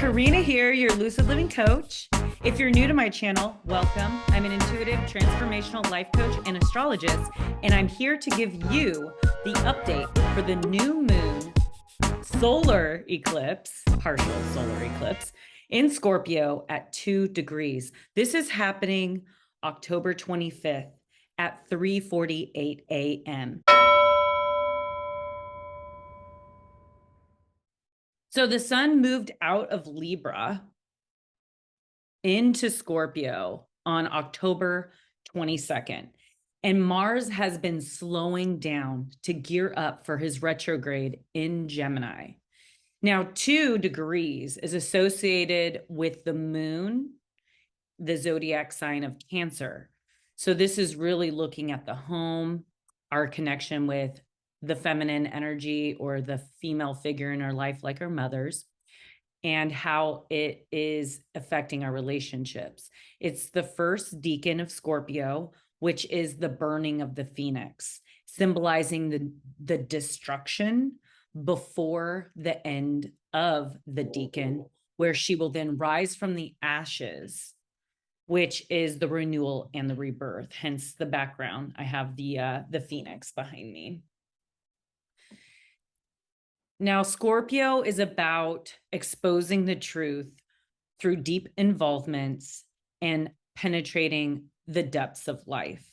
Karina here, your lucid living coach. If you're new to my channel, welcome. I'm an intuitive, transformational life coach and astrologist, and I'm here to give you the update for the new moon solar eclipse, partial solar eclipse in Scorpio at 2 degrees. This is happening October 25th at 3:48 a.m. So the sun moved out of Libra into Scorpio on October 22nd. And Mars has been slowing down to gear up for his retrograde in Gemini. Now, 2 degrees is associated with the moon, the zodiac sign of Cancer. So this is really looking at the home, our connection with the feminine energy or the female figure in our life, like our mothers, and how it is affecting our relationships. It's the first decan of Scorpio, which is the burning of the phoenix, symbolizing the destruction before the end of the decan, where she will then rise from the ashes, which is the renewal and the rebirth. Hence the background. I have the phoenix behind me. Now, Scorpio is about exposing the truth through deep involvements and penetrating the depths of life.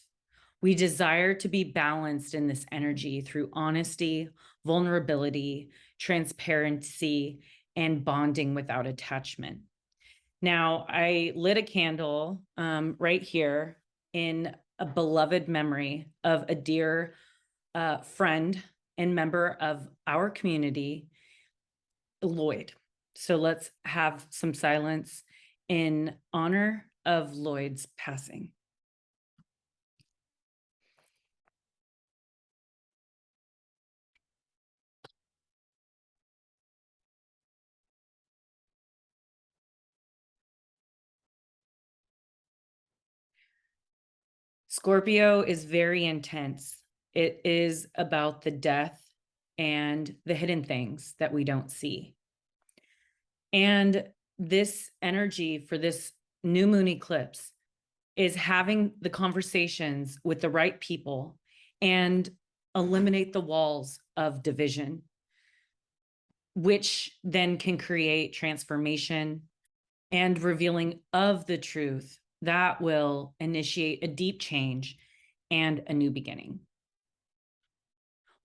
We desire to be balanced in this energy through honesty, vulnerability, transparency, and bonding without attachment. Now, I lit a candle right here in a beloved memory of a dear friend and member of our community, Lloyd. So let's have some silence in honor of Lloyd's passing. Scorpio is very intense. It is about the death and the hidden things that we don't see. And this energy for this new moon eclipse is having the conversations with the right people and eliminate the walls of division, which then can create transformation and revealing of the truth that will initiate a deep change and a new beginning.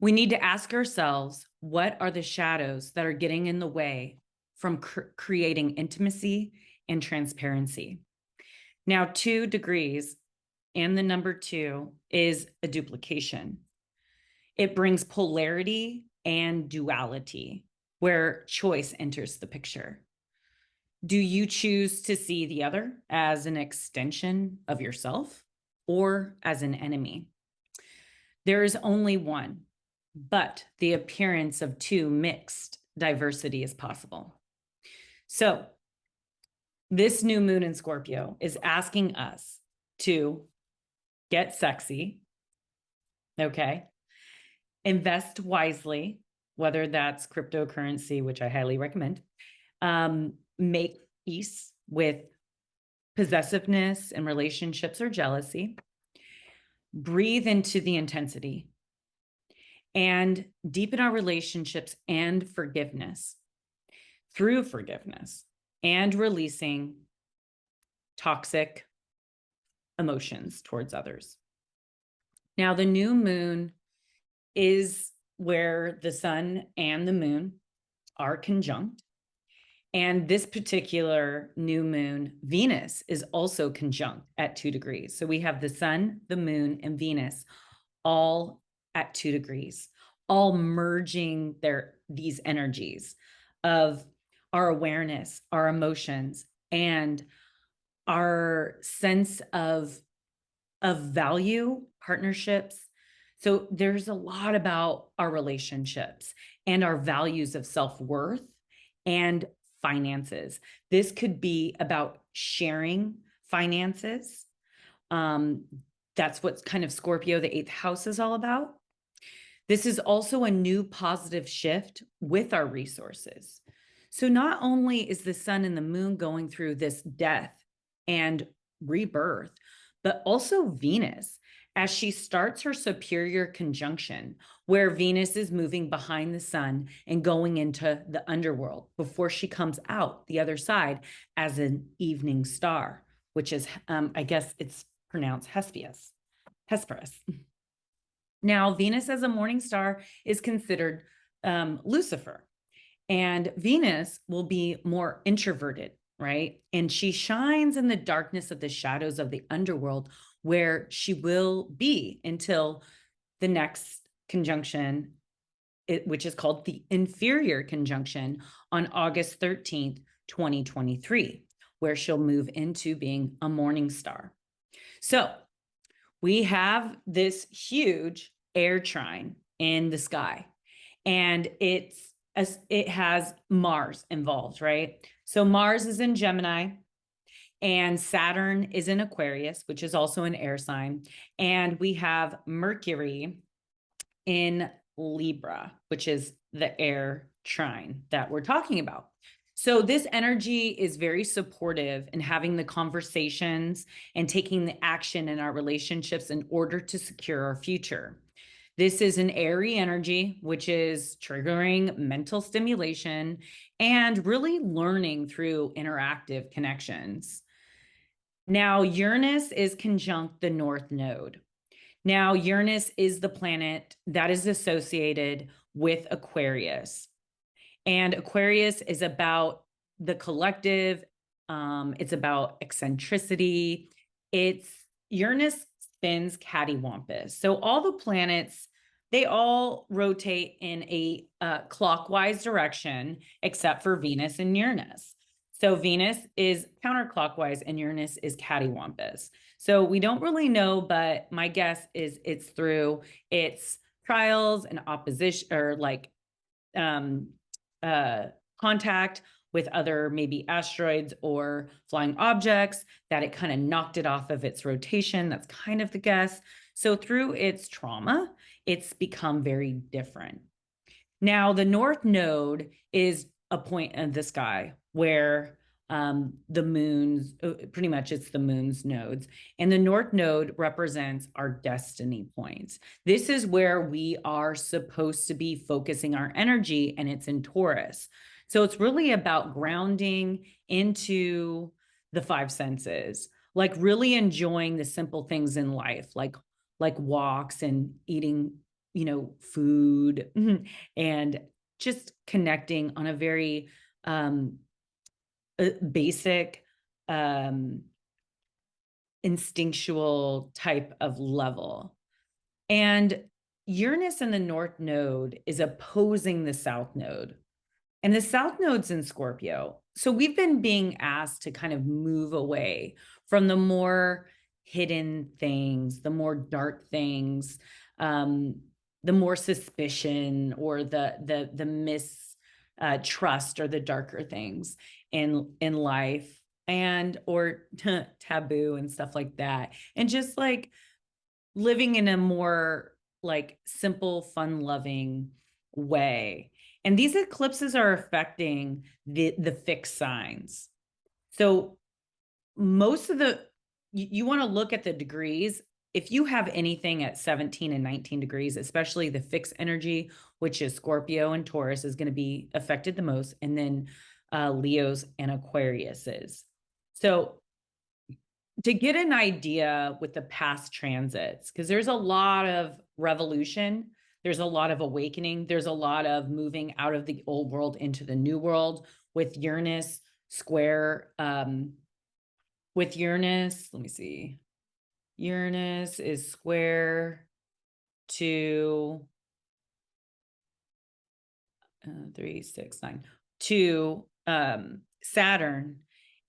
We need to ask ourselves, what are the shadows that are getting in the way from creating intimacy and transparency? Now, 2 degrees and the number 2 is a duplication. It brings polarity and duality, where choice enters the picture. Do you choose to see the other as an extension of yourself or as an enemy? There is only one, but the appearance of 2 mixed diversity is possible. So this new moon in Scorpio is asking us to get sexy, okay? Invest wisely, whether that's cryptocurrency, which I highly recommend. Make peace with possessiveness in relationships or jealousy. Breathe into the intensity and deepen our relationships and forgiveness through forgiveness and releasing toxic emotions towards others. Now, the new moon is where the sun and the moon are conjunct. And this particular new moon, Venus, is also conjunct at 2 degrees. So we have the sun, the moon, and Venus all at 2 degrees, all merging these energies of our awareness, our emotions, and our sense of value, partnerships. So there's a lot about our relationships and our values of self-worth and finances. This could be about sharing finances. That's what kind of Scorpio, the 8th house, is all about. This is also a new positive shift with our resources. So not only is the sun and the moon going through this death and rebirth, but also Venus, as she starts her superior conjunction, where Venus is moving behind the sun and going into the underworld before she comes out the other side as an evening star, which is, I guess it's pronounced Hesperus. Now, Venus as a morning star is considered Lucifer, and Venus will be more introverted, right? And she shines in the darkness of the shadows of the underworld, where she will be until the next conjunction, which is called the inferior conjunction, on August 13th, 2023, where she'll move into being a morning star. So we have this huge air trine in the sky, and it has Mars involved, right? So Mars is in Gemini, and Saturn is in Aquarius, which is also an air sign. And we have Mercury in Libra, which is the air trine that we're talking about. So this energy is very supportive in having the conversations and taking the action in our relationships in order to secure our future. This is an airy energy, which is triggering mental stimulation and really learning through interactive connections. Now, Uranus is conjunct the North Node. Now, Uranus is the planet that is associated with Aquarius. And Aquarius is about the collective. It's about eccentricity. Uranus spins cattywampus. So all the planets, they all rotate in a clockwise direction, except for Venus and Uranus. So Venus is counterclockwise and Uranus is cattywampus. So we don't really know, but my guess is it's through its trials and opposition, or like contact with other maybe asteroids or flying objects, that it kind of knocked it off of its rotation. That's kind of the guess. So through its trauma, it's become very different. Now, the North Node is a point in the sky where the moon's, pretty much it's the moon's nodes. And the North Node represents our destiny points. This is where we are supposed to be focusing our energy, and it's in Taurus. So it's really about grounding into the five senses, like really enjoying the simple things in life, like walks and eating, food, and just connecting on a very basic, instinctual type of level. And Uranus in the North Node is opposing the South Node. And the South Node's in Scorpio. So we've been being asked to kind of move away from the more hidden things, the more dark things, the more suspicion, or the mistrust, or the darker things in life, and or taboo and stuff like that. And just like living in a more like simple, fun-loving way. And these eclipses are affecting the fixed signs. So most of you want to look at the degrees. If you have anything at 17 and 19 degrees, especially the fixed energy, which is Scorpio and Taurus, is going to be affected the most. And then Leos and Aquariuses. So to get an idea with the past transits, because there's a lot of revolution, there's a lot of awakening, there's a lot of moving out of the old world into the new world with Uranus square, with Uranus, let me see, Uranus is square to 3, 6, 9, to Saturn,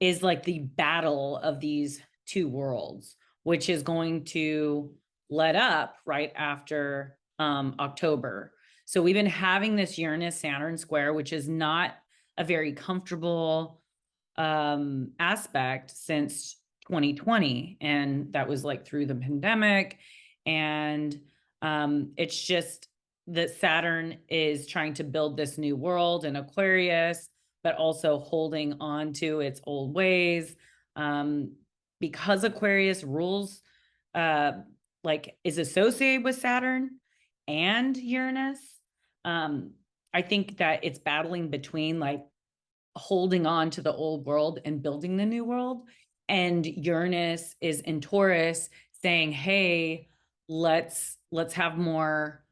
is like the battle of these two worlds, which is going to let up right after October. So we've been having this Uranus Saturn square, which is not a very comfortable aspect since 2020. And that was like through the pandemic. And it's just that Saturn is trying to build this new world in Aquarius, but also holding on to its old ways. Because Aquarius rules, like is associated with Saturn and Uranus. I think that it's battling between like holding on to the old world and building the new world. And Uranus is in Taurus saying, hey, let's have more,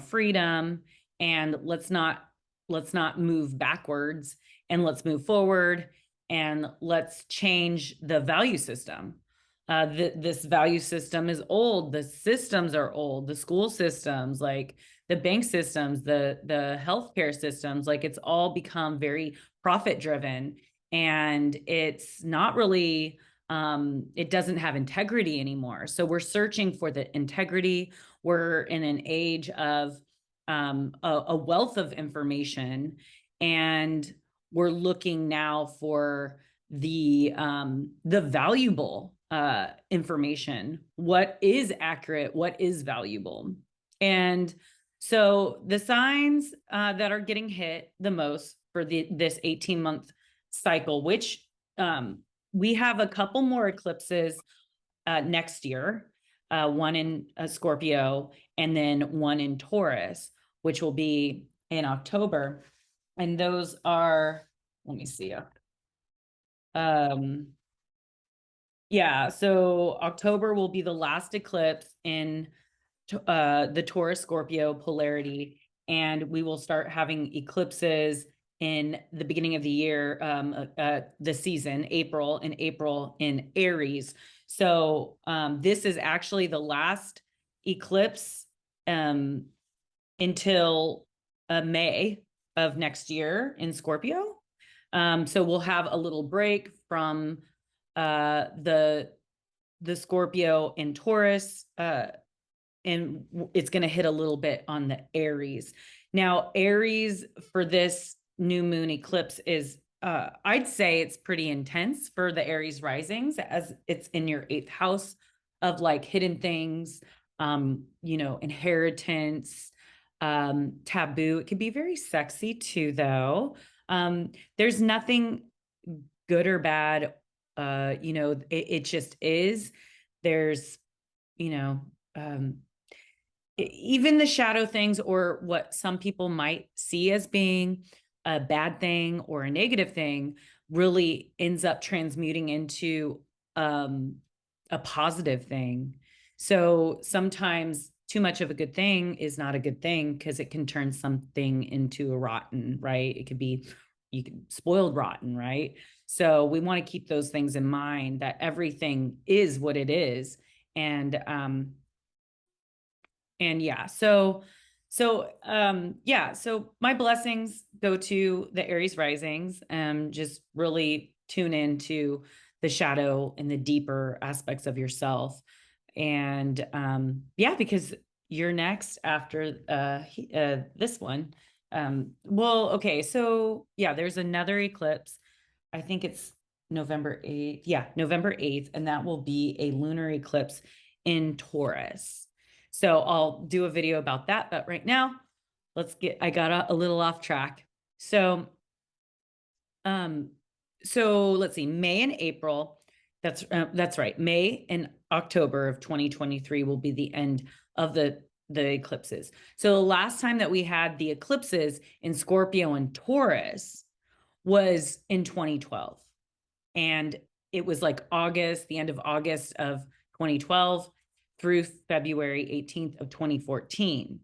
freedom, and let's not move backwards, and let's move forward, and let's change the value system. This value system is old. The systems are old. The school systems, like the bank systems, the healthcare systems, like it's all become very profit driven, and it's not really, it doesn't have integrity anymore. So we're searching for the integrity. We're in an age of a wealth of information, and we're looking now for the valuable information. What is accurate? What is valuable? And so the signs that are getting hit the most for this 18-month cycle, which we have a couple more eclipses next year, one in Scorpio and then one in Taurus, which will be in October. And those are, let me see. Yeah, so October will be the last eclipse in the Taurus Scorpio polarity, and we will start having eclipses in the beginning of the year, the season, April in Aries. So this is actually the last eclipse until May of next year in Scorpio. So we'll have a little break from the Scorpio in Taurus, and it's going to hit a little bit on the Aries. Now, Aries for this new moon eclipse is, I'd say it's pretty intense for the Aries risings, as it's in your 8th house of like hidden things, inheritance, taboo. It can be very sexy too, though. There's nothing good or bad. It just is. There's, even the shadow things, or what some people might see as being a bad thing or a negative thing, really ends up transmuting into a positive thing. So sometimes too much of a good thing is not a good thing, because it can turn something into a rotten, right? It could be spoiled rotten, right? So we want to keep those things in mind, that everything is what it is. And yeah, so my blessings go to the Aries risings. Just really tune into the shadow and the deeper aspects of yourself. And because you're next after this one. Okay, so yeah, there's another eclipse. I think it's November 8th. Yeah, November 8th, and that will be a lunar eclipse in Taurus. So I'll do a video about that. But right now, I got a little off track. So let's see, May and April, that's right. May and October of 2023 will be the end of the eclipses. So the last time that we had the eclipses in Scorpio and Taurus was in 2012. And it was like the end of August of 2012 through February 18th of 2014.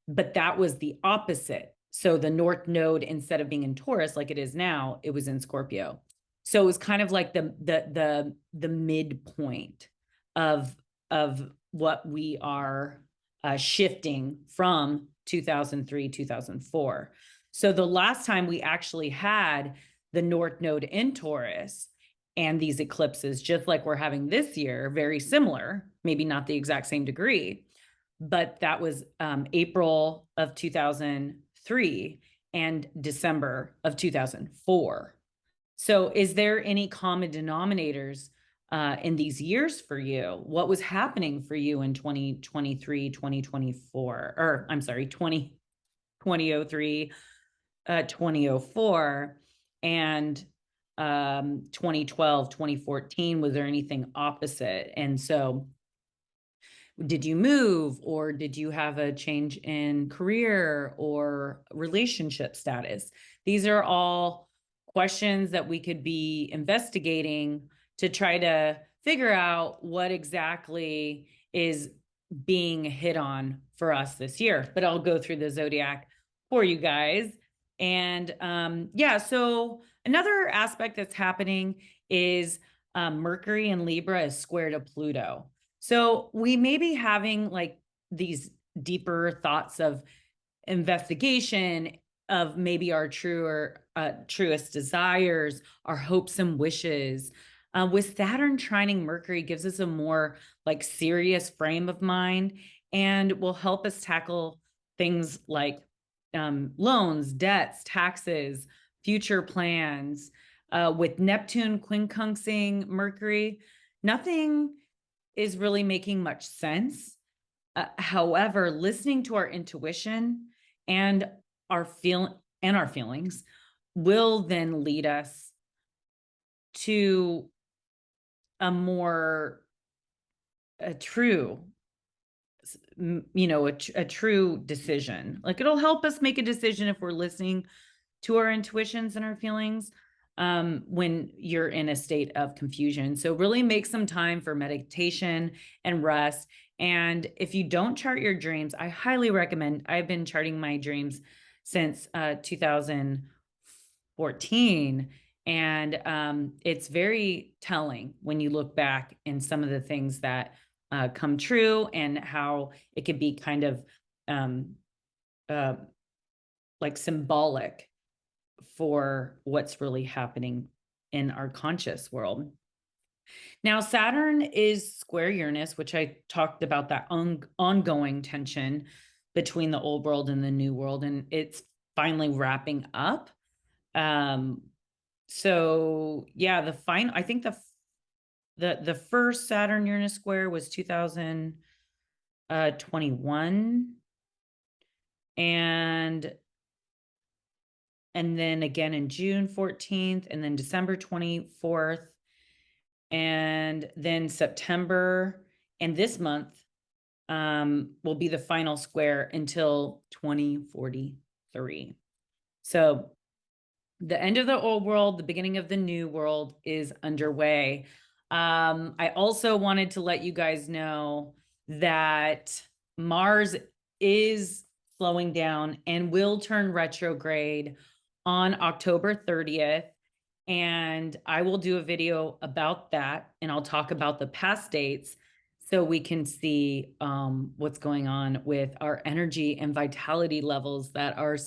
But that was the opposite. So the North Node, instead of being in Taurus like it is now, it was in Scorpio. So it was kind of like the midpoint of what we are shifting from 2003, 2004. So the last time we actually had the North Node in Taurus and these eclipses, just like we're having this year, very similar, maybe not the exact same degree, but that was April of 2003 and December of 2004. So is there any common denominators in these years for you? What was happening for you in 2023, 2024, or I'm sorry, 2003, 2004 and 2012, 2014, was there anything opposite? And so did you move, or did you have a change in career or relationship status? These are all questions that we could be investigating to try to figure out what exactly is being hit on for us this year. But I'll go through the zodiac for you guys. And yeah, so another aspect that's happening is Mercury in Libra is square to Pluto. So we may be having like these deeper thoughts of investigation of maybe our truest desires, our hopes and wishes. With Saturn trining Mercury gives us a more like serious frame of mind and will help us tackle things like loans, debts, taxes, future plans. With Neptune quincunxing Mercury, nothing is really making much sense. However, listening to our intuition and our feelings will then lead us to a true decision. Like, it'll help us make a decision if we're listening to our intuitions and our feelings when you're in a state of confusion. So really make some time for meditation and rest. And if you don't chart your dreams, I highly recommend. I've been charting my dreams since 2014. And it's very telling when you look back in some of the things that come true, and how it could be kind of like symbolic for what's really happening in our conscious world. Now, Saturn is square Uranus, which I talked about, that ongoing tension between the old world and the new world, and it's finally wrapping up. So yeah, I think the first Saturn Uranus square was 2021, and then again in June 14th, and then December 24th, and then September, and this month will be the final square until 2043. So the end of the old world, the beginning of the new world is underway. I also wanted to let you guys know that Mars is slowing down and will turn retrograde on October 30th. And I will do a video about that, and I'll talk about the past dates so we can see what's going on with our energy and vitality levels that are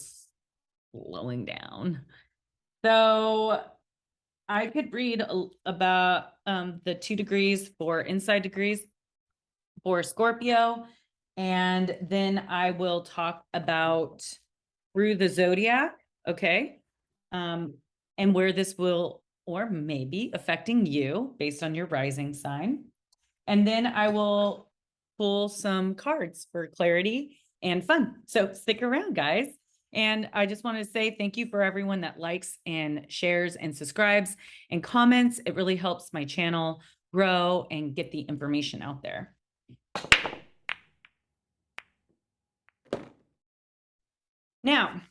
slowing down. So I could read about the 2 degrees for inside degrees for Scorpio, and then I will talk about through the zodiac, okay? And where this will or maybe affecting you based on your rising sign. And then I will pull some cards for clarity and fun. So stick around, guys. And I just want to say thank you for everyone that likes and shares and subscribes and comments. It really helps my channel grow and get the information out there. Now,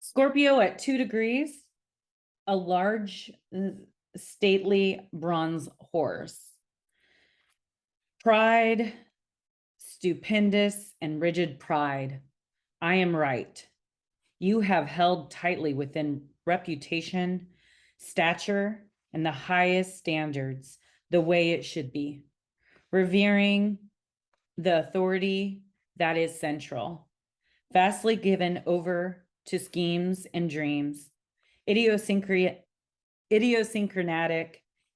Scorpio at 2 degrees, a large, stately bronze horse. Pride, stupendous and rigid pride. I am right. You have held tightly within reputation, stature, and the highest standards, the way it should be, revering the authority that is central, vastly given over to schemes and dreams, idiosyncratic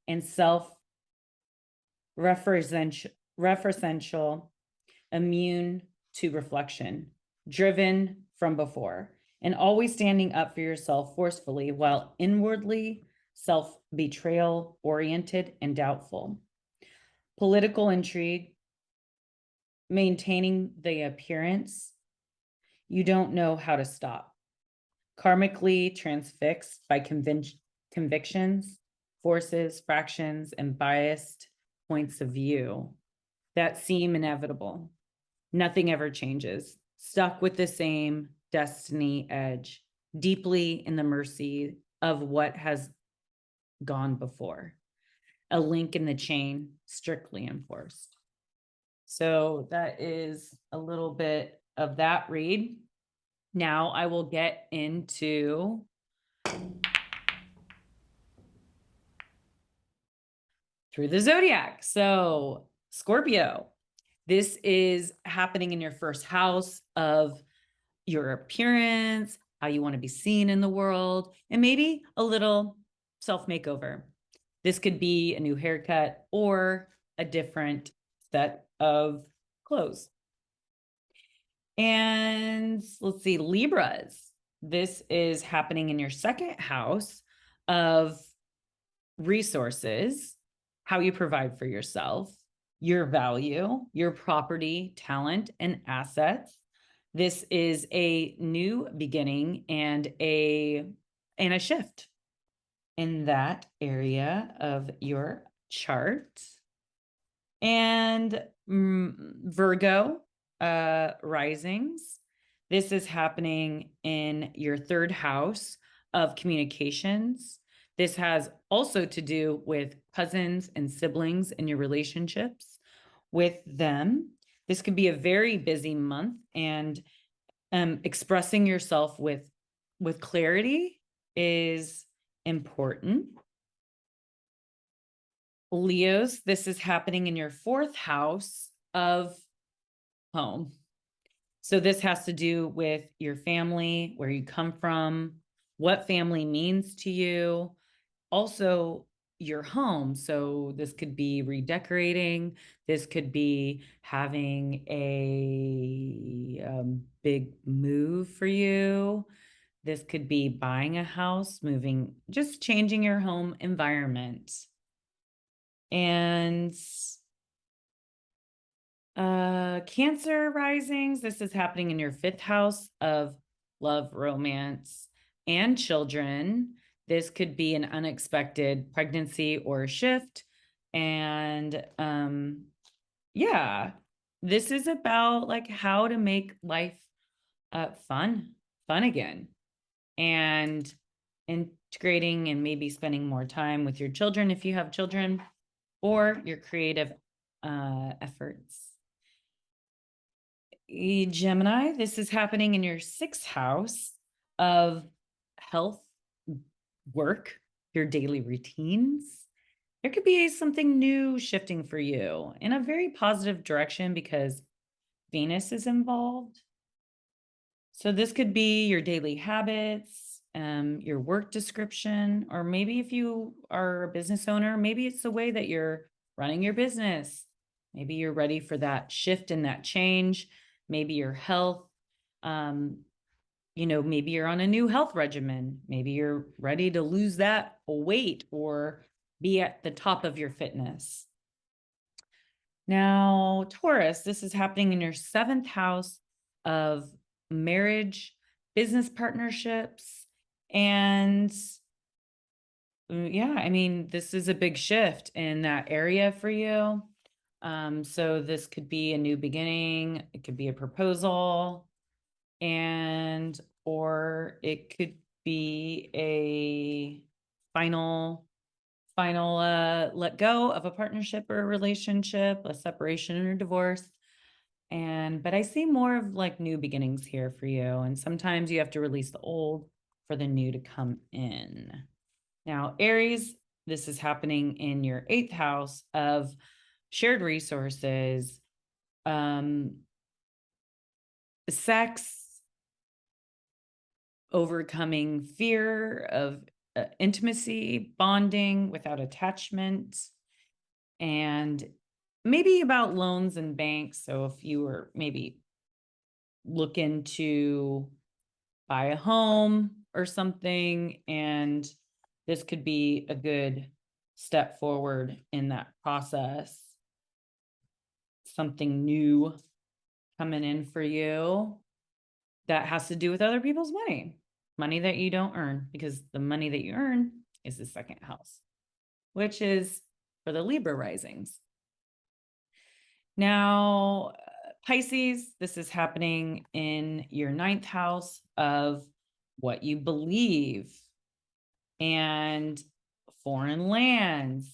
and self-referential, immune to reflection, driven from before, and always standing up for yourself forcefully while inwardly self-betrayal oriented and doubtful. Political intrigue, maintaining the appearance you don't know how to stop. karmically transfixed by convictions, forces, fractions, and biased points of view that seem inevitable. Nothing ever changes, stuck with the same destiny edge, deeply in the mercy of what has gone before. A link in the chain, strictly enforced. So that is a little bit of that read. Now I will get into through the zodiac. So Scorpio, this is happening in your first house of your appearance, how you want to be seen in the world, and maybe a little self makeover. This could be a new haircut or a different set of clothes. And let's see, Libras. This is happening in your second house of resources, how you provide for yourself, your value, your property, talent, and assets. This is a new beginning and a shift in that area of your chart. And Virgo risings. This is happening in your third house of communications. This has also to do with cousins and siblings and your relationships with them. This could be a very busy month, and expressing yourself with clarity is important. Leos, this is happening in your fourth house of home. So this has to do with your family, where you come from, what family means to you, also your home. So this could be redecorating. This could be having a big move for you. This could be buying a house, moving, just changing your home environment. And Cancer risings, this is happening in your fifth house of love, romance, and children. This could be an unexpected pregnancy or a shift. And yeah, this is about like how to make life fun again, and integrating and maybe spending more time with your children if you have children, or your creative efforts. Gemini, this is happening in your sixth house of health, work, your daily routines. There could be something new shifting for you in a very positive direction because Venus is involved. So this could be your daily habits, your work description, or maybe if you are a business owner, maybe it's the way that you're running your business. Maybe you're ready for that shift and that change. Maybe your health, maybe you're on a new health regimen. Maybe you're ready to lose that weight or be at the top of your fitness. Now, Taurus, this is happening in your seventh house of marriage, business partnerships, and yeah, I mean, this is a big shift in that area for you. So this could be a new beginning, it could be a proposal, or it could be a final let go of a partnership or a relationship, a separation or divorce. But I see more of like new beginnings here for you. And sometimes you have to release the old for the new to come in. Now, Aries, this is happening in your eighth house of shared resources, sex, overcoming fear of intimacy, bonding without attachment, and maybe about loans and banks. So if you were maybe looking to buy a home or something, and this could be a good step forward in that process. Something new coming in for you that has to do with other people's money. money that you don't earn, because the money that you earn is the second house, which is for the Libra risings. Now, Pisces, this is happening in your 9th house of what you believe and foreign lands,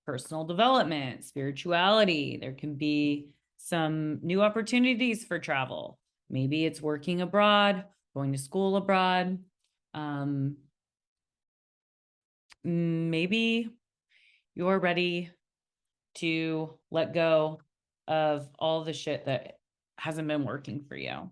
personal development, spirituality. There can be some new opportunities for travel. Maybe it's working abroad, going to school abroad. Maybe you're ready to let go of all the shit that hasn't been working for you.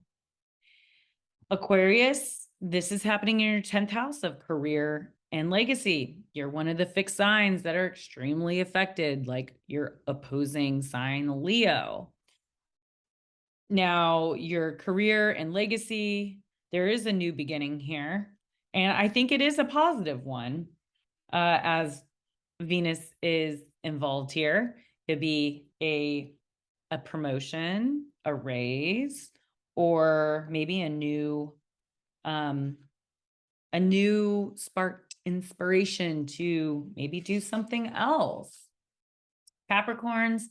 Aquarius, this is happening in your 10th house of career and legacy. You're one of the fixed signs that are extremely affected, like your opposing sign, Leo. Now, your career and legacy, there is a new beginning here. And I think it is a positive one, as Venus is involved here. It could be a promotion, a raise, or maybe a new sparked inspiration to maybe do something else. Capricorns,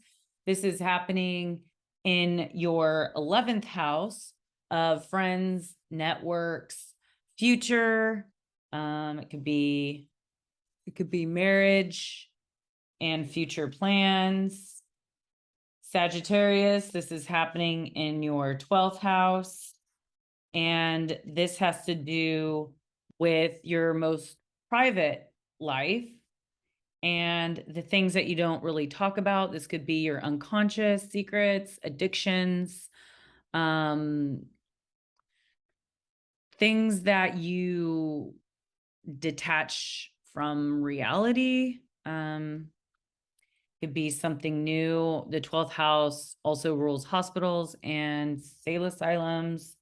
this is happening in your 11th house of friends, networks, future. It could be marriage and future plans. Sagittarius, this is happening in your 12th house. And this has to do with your most private life and the things that you don't really talk about. This could be your unconscious secrets, addictions, things that you detach from reality. Could be something new. The 12th house also rules hospitals and sane asylums.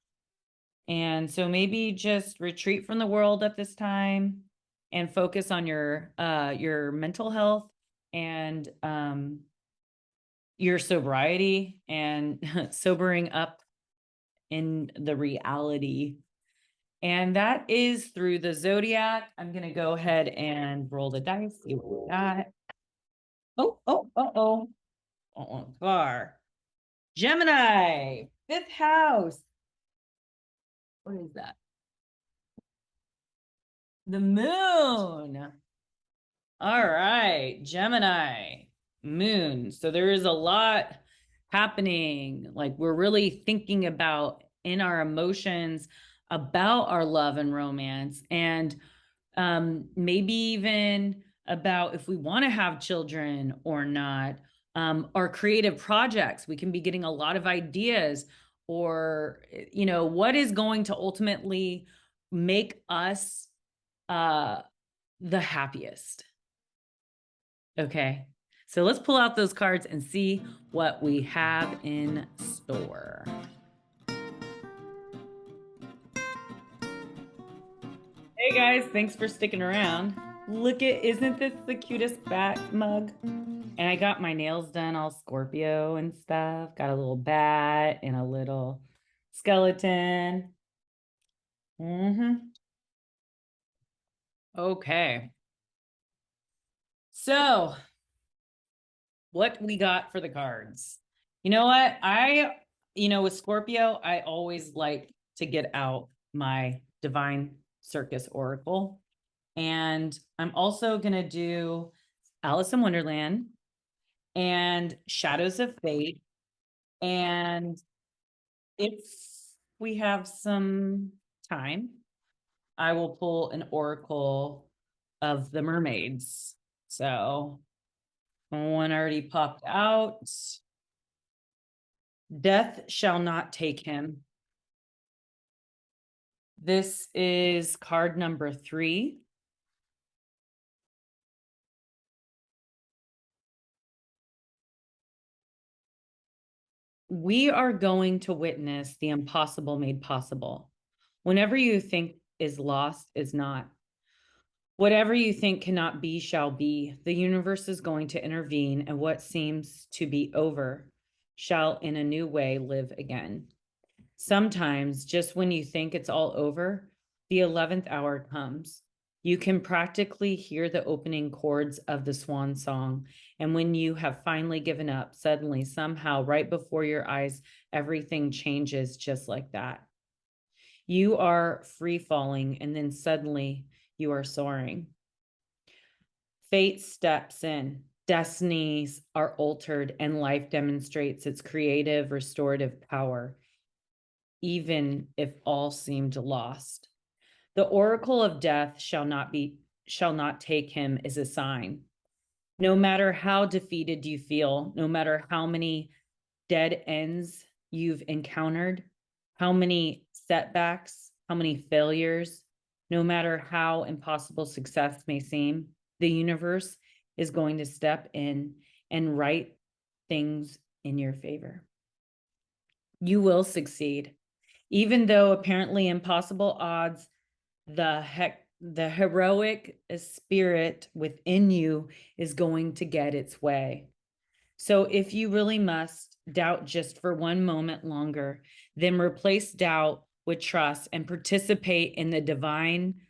And so maybe just retreat from the world at this time and focus on your mental health and your sobriety and sobering up in the reality. And that is through the zodiac. I'm going to go ahead and roll the dice, see what we got. Car. Gemini, 5th house. What is that? The moon. All right, Gemini, moon. So there is a lot happening. Like we're really thinking about in our emotions about our love and romance, and maybe even about if we want to have children or not. Our creative projects, we can be getting a lot of ideas, or what is going to ultimately make us the happiest. Okay, so let's pull out those cards and see what we have in store. Hey guys, thanks for sticking around. Look at, isn't this the cutest bat mug? And I got my nails done all Scorpio and stuff. Got a little bat and a little skeleton. Okay. So what we got for the cards? You know what? With Scorpio, I always like to get out my Divine Circus Oracle. And I'm also going to do Alice in Wonderland and Shadows of Fate. And if we have some time, I will pull an Oracle of the Mermaids. So one already popped out. Death shall not take him. This is card number 3. We are going to witness the impossible made possible. Whenever you think is lost is not. Whatever you think cannot be shall be. The universe is going to intervene, and what seems to be over shall in a new way live again. Sometimes, just when you think it's all over, The 11th hour comes. You can practically hear the opening chords of the swan song. And when you have finally given up, suddenly, somehow, right before your eyes, everything changes just like that. You are free falling, and then suddenly you are soaring. Fate steps in. Destinies are altered, and life demonstrates its creative, restorative power, even if all seemed lost. The oracle of death shall not take him as a sign. No matter how defeated you feel, no matter how many dead ends you've encountered, how many setbacks, how many failures, no matter how impossible success may seem, the universe is going to step in and write things in your favor. You will succeed. Even though apparently impossible odds, the heroic spirit within you is going to get its way. So if you really must doubt just for one moment longer, then replace doubt with trust and participate in the divine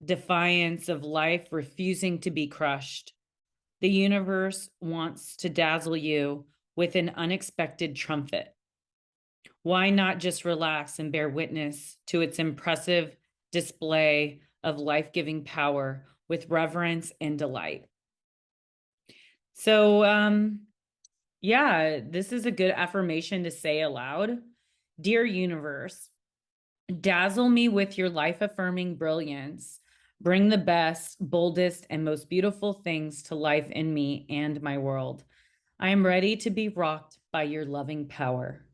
defiance of life refusing to be crushed. The universe wants to dazzle you with an unexpected trumpet. Why not just relax and bear witness to its impressive display of life-giving power with reverence and delight? So, yeah, this is a good affirmation to say aloud. Dear universe, dazzle me with your life-affirming brilliance. Bring the best, boldest, and most beautiful things to life in me and my world. I am ready to be rocked by your loving power.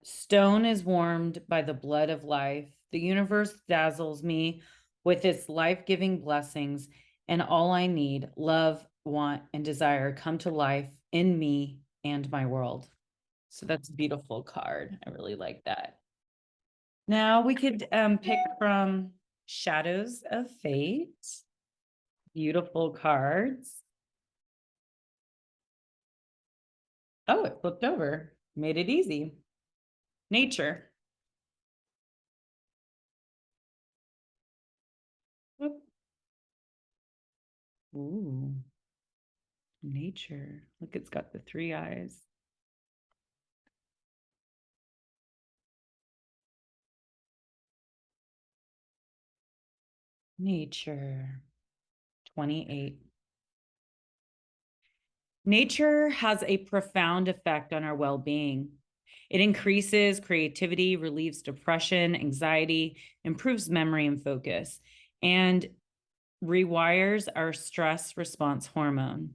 Stone is warmed by the blood of life. The universe dazzles me with its life-giving blessings, and all I need, love, want, and desire come to life in me and my world. So that's a beautiful card. I really like that. Now we could pick from Shadows of Fate. Beautiful cards. Oh, it flipped over. Made it easy. Nature. Ooh, nature. Look, it's got the three eyes. Nature. 28. Nature has a profound effect on our well-being. It increases creativity, relieves depression, anxiety, improves memory and focus, and rewires our stress response hormone.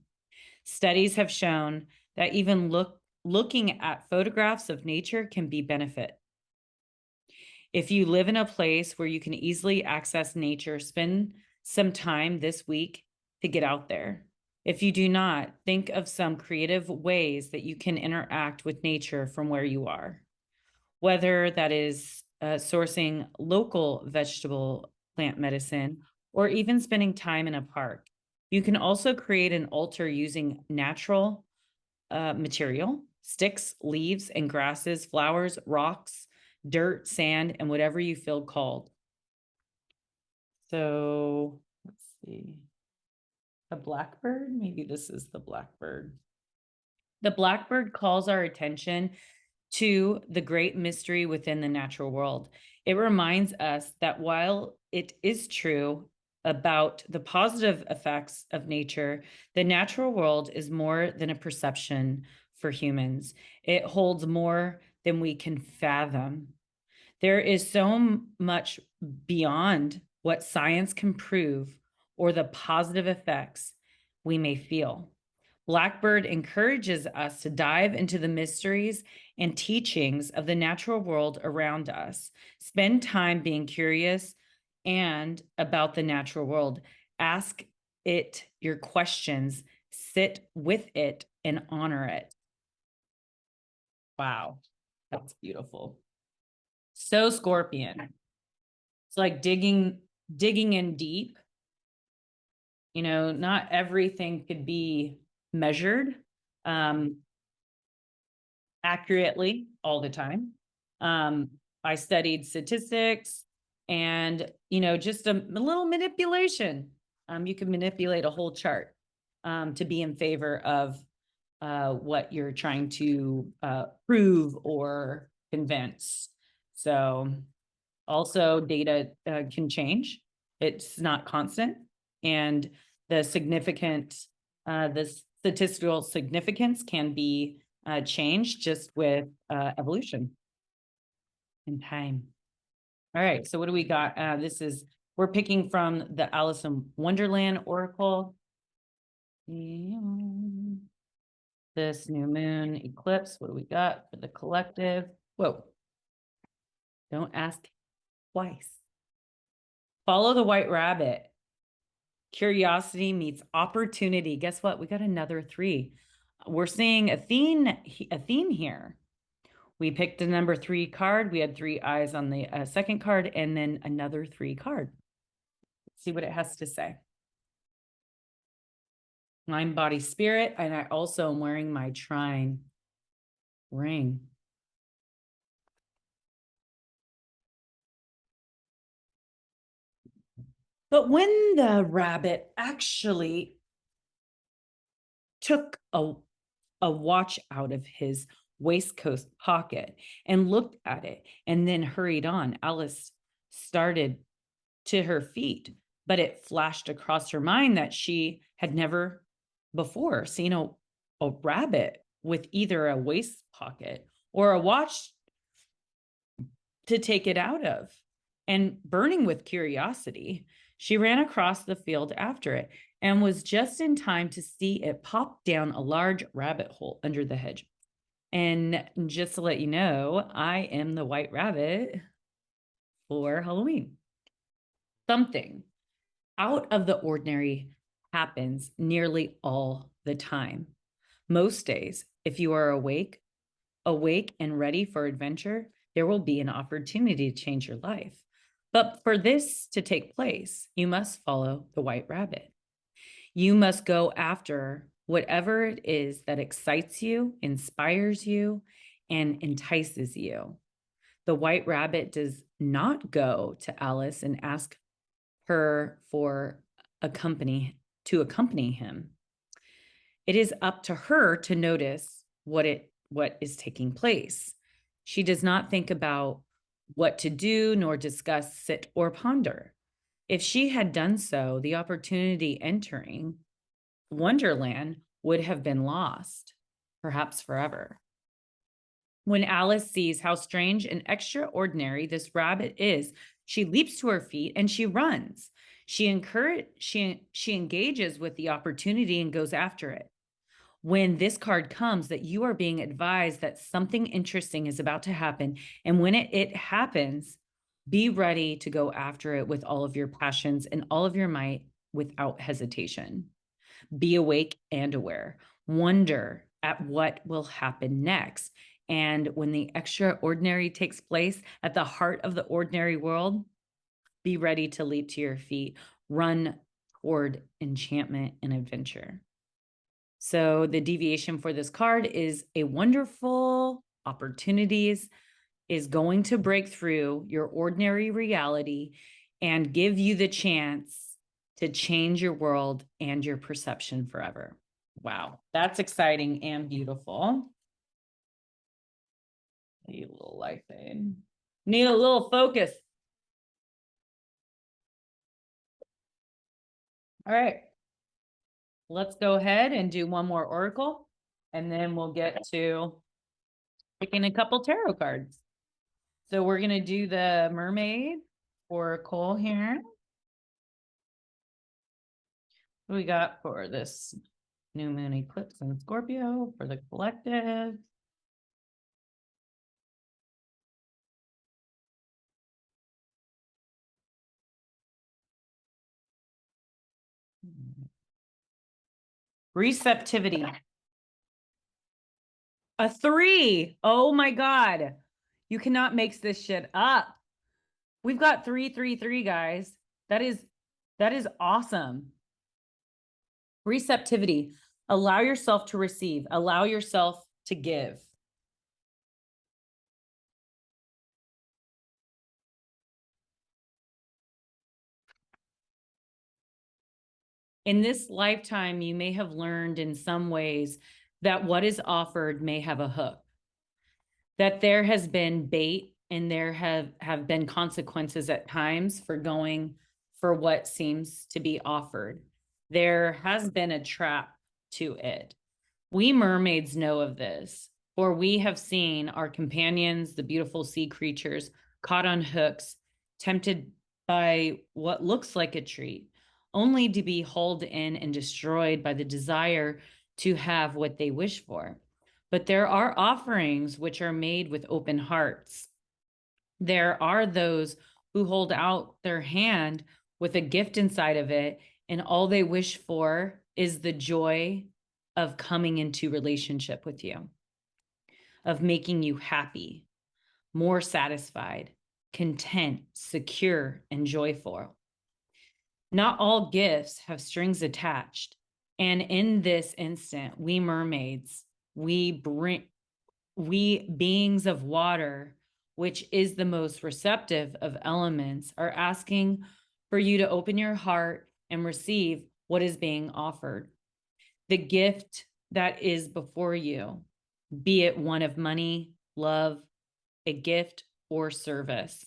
Studies have shown that even looking at photographs of nature can be benefit. If you live in a place where you can easily access nature, spend some time this week to get out there. If you do not, think of some creative ways that you can interact with nature from where you are, whether that is sourcing local vegetable plant medicine or even spending time in a park. You can also create an altar using natural material, sticks, leaves, and grasses, flowers, rocks, dirt, sand, and whatever you feel called. So let's see. A blackbird? Maybe this is the blackbird. The blackbird calls our attention to the great mystery within the natural world. It reminds us that while it is true about the positive effects of nature, the natural world is more than a perception for humans. It holds more than we can fathom. There is so much beyond what science can prove or the positive effects we may feel. Blackbird encourages us to dive into the mysteries and teachings of the natural world around us. Spend time being curious and about the natural world. Ask it your questions, sit with it, and honor it. Wow, that's beautiful. So Scorpion. It's like digging in deep. You know, not everything could be measured accurately all the time. I studied statistics and, just a little manipulation. You can manipulate a whole chart to be in favor of what you're trying to prove or convince. So also data can change. It's not constant. And the statistical significance can be changed just with evolution and time. All right, so what do we got? We're picking from the Alice in Wonderland Oracle. This new moon eclipse, what do we got for the collective? Whoa, don't ask twice. Follow the white rabbit. Curiosity meets opportunity. Guess what? We got another 3. We're seeing a theme here. We picked the number 3 card. We had 3 eyes on the second card and then another 3 card. Let's see what it has to say. Mind, body, spirit. And I also am wearing my trine ring. But when the rabbit actually took a watch out of his waistcoat pocket and looked at it and then hurried on, Alice started to her feet, but it flashed across her mind that she had never before seen a rabbit with either a waist pocket or a watch to take it out of. And burning with curiosity, she ran across the field after it and was just in time to see it pop down a large rabbit hole under the hedge. And just to let you know, I am the white rabbit for Halloween. Something out of the ordinary happens nearly all the time. Most days, if you are awake and ready for adventure, there will be an opportunity to change your life. But for this to take place, you must follow the white rabbit. You must go after whatever it is that excites you, inspires you, and entices you. The white rabbit does not go to Alice and ask her to accompany him. It is up to her to notice what is taking place. She does not think about what to do, nor discuss, sit, or ponder. If she had done so, the opportunity entering Wonderland would have been lost, perhaps forever. When Alice sees how strange and extraordinary this rabbit is, she leaps to her feet and she runs. She engages with the opportunity and goes after it. When this card comes, that you are being advised that something interesting is about to happen. And when it happens, be ready to go after it with all of your passions and all of your might without hesitation. Be awake and aware. Wonder at what will happen next. And when the extraordinary takes place at the heart of the ordinary world, be ready to leap to your feet, run toward enchantment and adventure. So the deviation for this card is a wonderful opportunities is going to break through your ordinary reality and give you the chance to change your world and your perception forever. Wow, that's exciting and beautiful. Need a little light fade. Need a little focus. All right. Let's go ahead and do one more oracle, and then we'll get to picking a couple tarot cards. So we're going to do the mermaid oracle here. What do we got for this new moon eclipse in Scorpio for the collective? Receptivity. A 3. Oh my God. You cannot make this shit up. We've got 333, guys. That is awesome. Receptivity. Allow yourself to receive. Allow yourself to give. In this lifetime, you may have learned in some ways that what is offered may have a hook, that there has been bait and there have been consequences at times for going for what seems to be offered. There has been a trap to it. We mermaids know of this, for we have seen our companions, the beautiful sea creatures, caught on hooks, tempted by what looks like a treat, only to be hauled in and destroyed by the desire to have what they wish for. But there are offerings which are made with open hearts. There are those who hold out their hand with a gift inside of it, and all they wish for is the joy of coming into relationship with you, of making you happy, more satisfied, content, secure, and joyful. Not all gifts have strings attached. And in this instant, we mermaids, we beings of water, which is the most receptive of elements, are asking for you to open your heart and receive what is being offered. The gift that is before you, be it one of money, love, a gift, or service,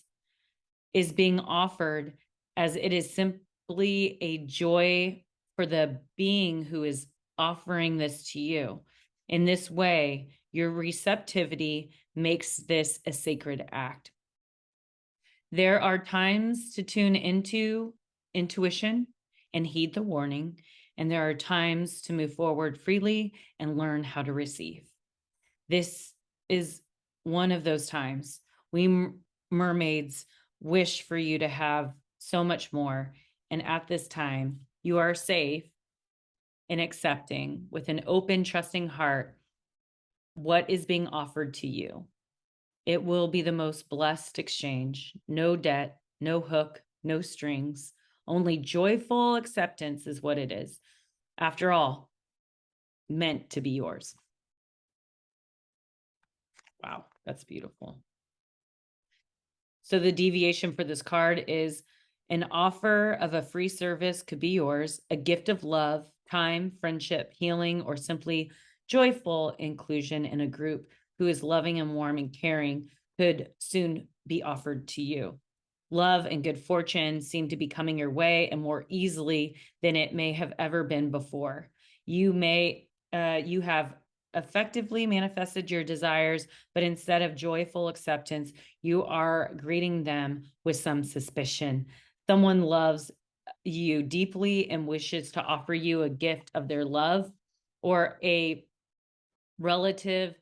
is being offered as it is simply a joy for the being who is offering this to you. In this way, your receptivity makes this a sacred act. There are times to tune into intuition and heed the warning, and there are times to move forward freely and learn how to receive. This is one of those times. We mermaids wish for you to have so much more, and at this time, you are safe in accepting with an open, trusting heart what is being offered to you. It will be the most blessed exchange. No debt, no hook, no strings. Only joyful acceptance is what it is. After all, meant to be yours. Wow, that's beautiful. So the deviation for this card is an offer of a free service could be yours, a gift of love, time, friendship, healing, or simply joyful inclusion in a group who is loving and warm and caring could soon be offered to you. Love and good fortune seem to be coming your way and more easily than it may have ever been before. You have effectively manifested your desires, but instead of joyful acceptance, you are greeting them with some suspicion. Someone loves you deeply and wishes to offer you a gift of their love, or a relative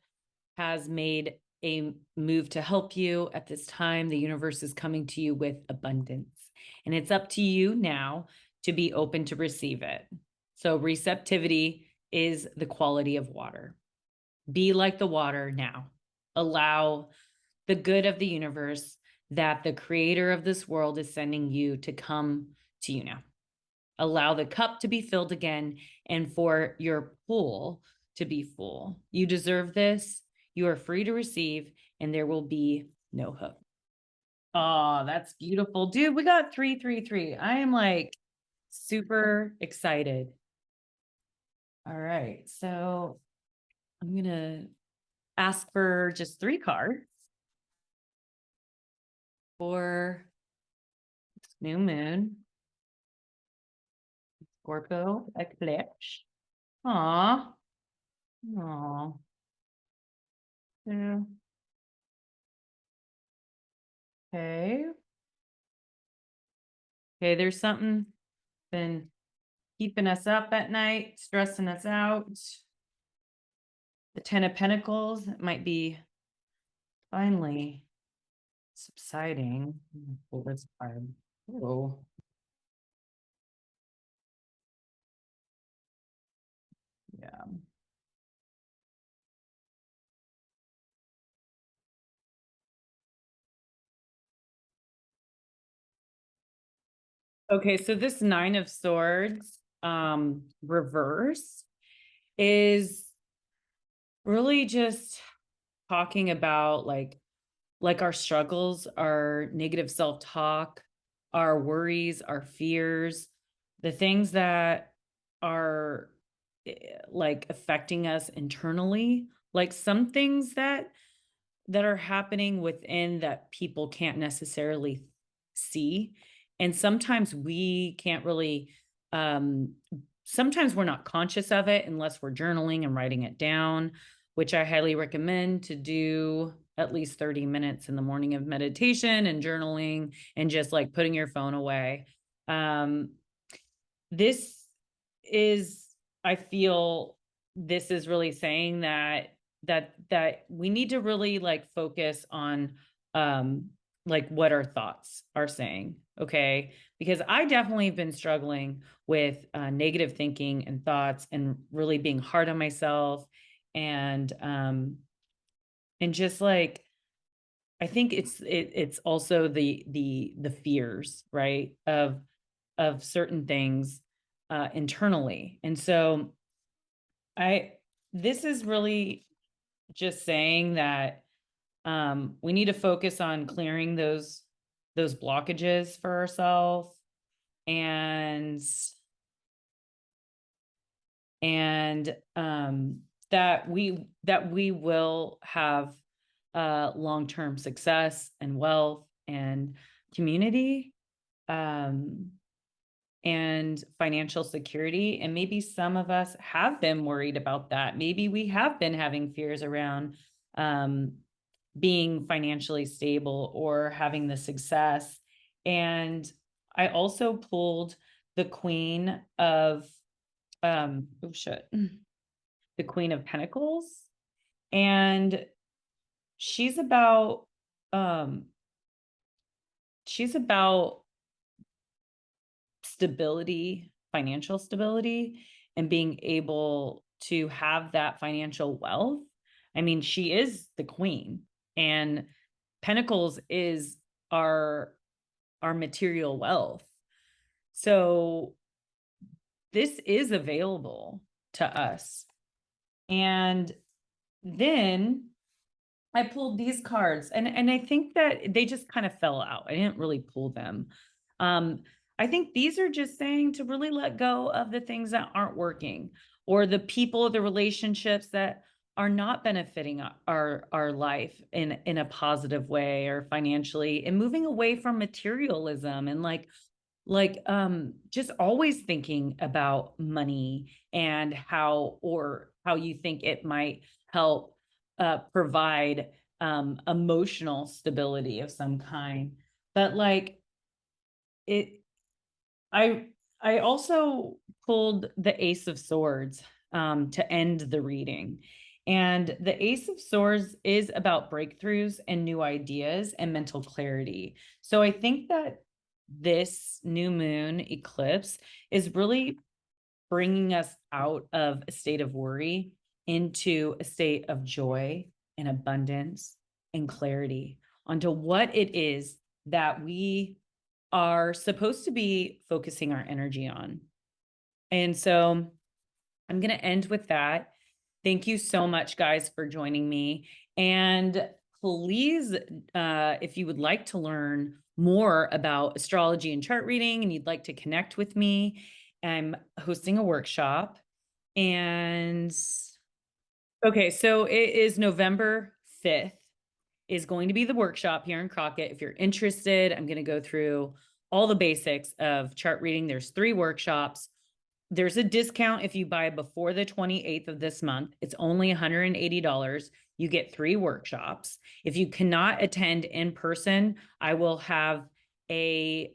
has made a move to help you at this time. The universe is coming to you with abundance, and it's up to you now to be open to receive it. So receptivity is the quality of water. Be like the water now. Allow the good of the universe that the creator of this world is sending you to come to you now. Allow the cup to be filled again and for your pool to be full. You deserve this. You are free to receive, and there will be no hook. Oh, that's beautiful. Dude, we got 333. I am like super excited. All right. So I'm going to ask for just 3 cards for new moon, Scorpio, eclipse. Aw. Aw. Yeah. Okay. Okay, there's something been keeping us up at night, stressing us out. The 10 of Pentacles might be finally subsiding. Pull this card. Oh. Yeah. Okay, so this 9 of Swords reverse is really just talking about like our struggles, our negative self-talk, our worries, our fears, the things that are like affecting us internally, like some things that are happening within that people can't necessarily see. And sometimes we can't really, sometimes we're not conscious of it unless we're journaling and writing it down, which I highly recommend to do at least 30 minutes in the morning of meditation and journaling and just like putting your phone away. This is, I feel this is really saying that we need to really like focus on like what our thoughts are saying, okay? Because I definitely have been struggling with negative thinking and thoughts and really being hard on myself and just like I think it's also the fears, right, of certain things internally. And so this is really just saying that we need to focus on clearing those blockages for ourselves and that we will have long-term success and wealth and community and financial security. And maybe some of us have been worried about that. Maybe we have been having fears around being financially stable or having the success. And I also pulled the Queen of the Queen of Pentacles, and she's about stability, financial stability, and being able to have that financial wealth. I mean, she is the queen, and Pentacles is our material wealth. So this is available to us. And then I pulled these cards, and I think that they just kind of fell out. I didn't really pull them. I think these are just saying to really let go of the things that aren't working, or the people, the relationships that are not benefiting our life in a positive way or financially, and moving away from materialism and just always thinking about money and how you think it might help provide emotional stability of some kind. But like I also pulled the Ace of Swords to end the reading. And the Ace of Swords is about breakthroughs and new ideas and mental clarity. So I think that this new moon eclipse is really bringing us out of a state of worry into a state of joy and abundance and clarity onto what it is that we are supposed to be focusing our energy on. And so I'm going to end with that. Thank you so much, guys, for joining me. And please, if you would like to learn more about astrology and chart reading and you'd like to connect with me, I'm hosting a workshop. And okay, so it is November 5th is going to be the workshop here in Crockett. If you're interested, I'm going to go through all the basics of chart reading. There's 3 workshops. There's a discount if you buy before the 28th of this month. It's only $180. You get 3 workshops. If you cannot attend in person, I will have a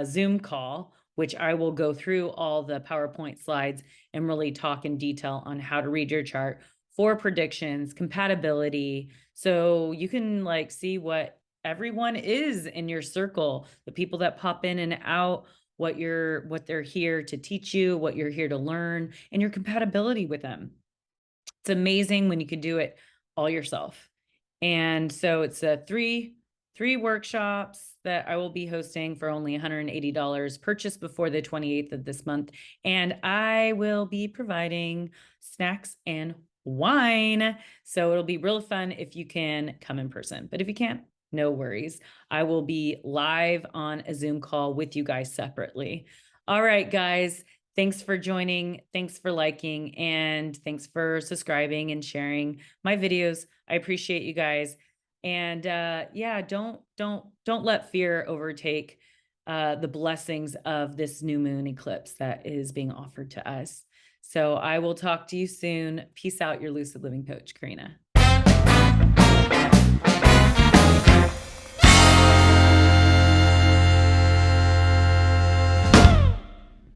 Zoom call, which I will go through all the PowerPoint slides and really talk in detail on how to read your chart for predictions, compatibility. So you can like see what everyone is in your circle, the people that pop in and out, what they're here to teach you, what you're here to learn, and your compatibility with them. It's amazing when you can do it all yourself. And so it's a three workshops that I will be hosting for only $180, purchased before the 28th of this month. And I will be providing snacks and wine. So it'll be real fun if you can come in person. But if you can't, no worries. I will be live on a Zoom call with you guys separately. All right, guys. Thanks for joining. Thanks for liking, and thanks for subscribing and sharing my videos. I appreciate you guys. And yeah, don't let fear overtake the blessings of this new moon eclipse that is being offered to us. So I will talk to you soon. Peace out, your lucid living coach, Karina.